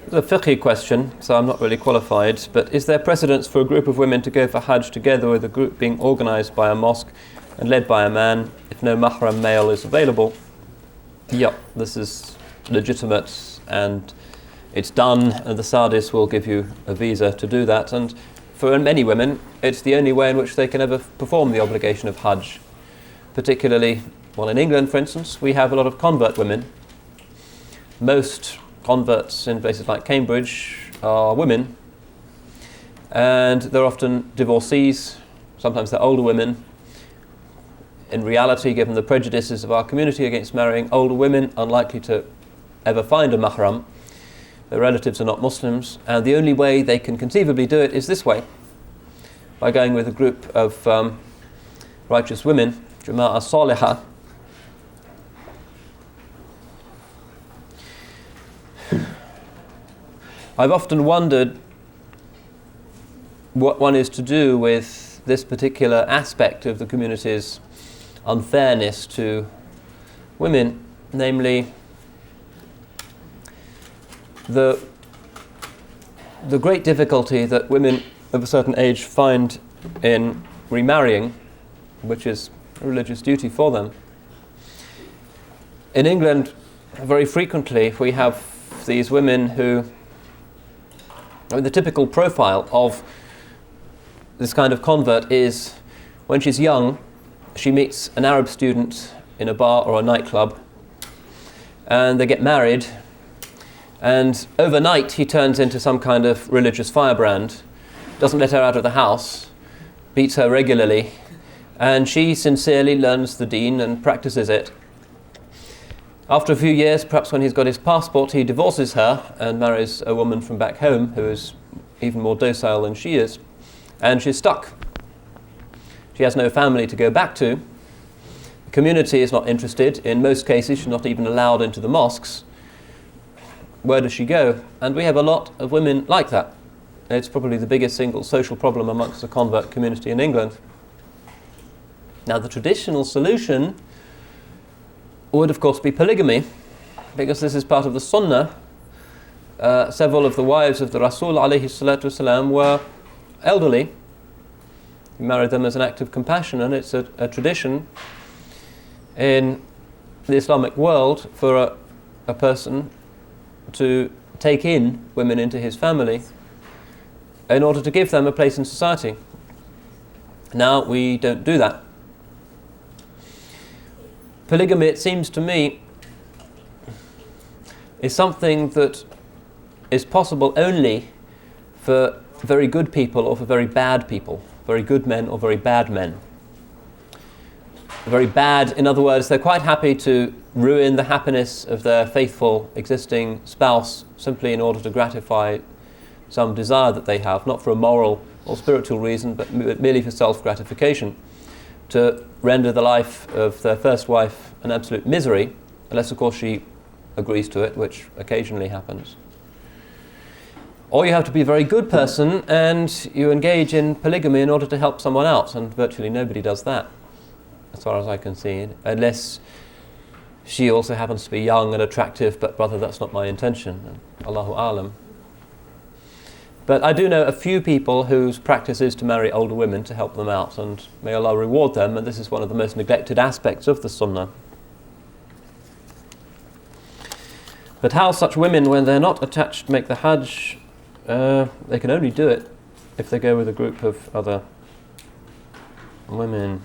It's a fiqhi question, so I'm not really qualified, but is there precedence for a group of women to go for Hajj together with a group being organised by a mosque and led by a man if no mahram male is available? Yep, this is legitimate and it's done, and the Saudis will give you a visa to do that, and for many women it's the only way in which they can ever perform the obligation of Hajj. Particularly, well, in England for instance, we have a lot of convert women. Most converts in places like Cambridge are women, and they're often divorcees, sometimes they're older women. In reality, given the prejudices of our community against marrying older women, unlikely to ever find a mahram, their relatives are not Muslims, and the only way they can conceivably do it is this way, by going with a group of righteous women, Jama'ah Salihah. I've often wondered what one is to do with this particular aspect of the community's unfairness to women, namely the great difficulty that women of a certain age find in remarrying, which is a religious duty for them. In England, very frequently we have these women who, the typical profile of this kind of convert is when she's young, she meets an Arab student in a bar or a nightclub, and they get married, and overnight he turns into some kind of religious firebrand, doesn't let her out of the house, beats her regularly, and she sincerely learns the deen and practices it. After a few years, perhaps when he's got his passport, he divorces her and marries a woman from back home who is even more docile than she is, and she's stuck. She has no family to go back to. The community is not interested. In most cases, she's not even allowed into the mosques. Where does she go? And we have a lot of women like that. It's probably the biggest single social problem amongst the convert community in England. Now, the traditional solution would of course be polygamy, because this is part of the Sunnah. Several of the wives of the Rasul alayhi salatu wasalam were elderly. He married them as an act of compassion, and it's a tradition in the Islamic world for a person to take in women into his family in order to give them a place in society. Now we don't do that. Polygamy, it seems to me, is something that is possible only for very good people or for very bad people, very good men or very bad men. Very bad, in other words, they're quite happy to ruin the happiness of their faithful existing spouse simply in order to gratify some desire that they have, not for a moral or spiritual reason, but merely for self-gratification, to render the life of their first wife an absolute misery, unless of course she agrees to it, which occasionally happens. Or you have to be a very good person and you engage in polygamy in order to help someone out, and virtually nobody does that, as far as I can see, unless she also happens to be young and attractive, but brother, that's not my intention, Allahu A'lam. But I do know a few people whose practice is to marry older women to help them out, and may Allah reward them, and this is one of the most neglected aspects of the Sunnah. But how such women, when they're not attached, make the Hajj, they can only do it if they go with a group of other women.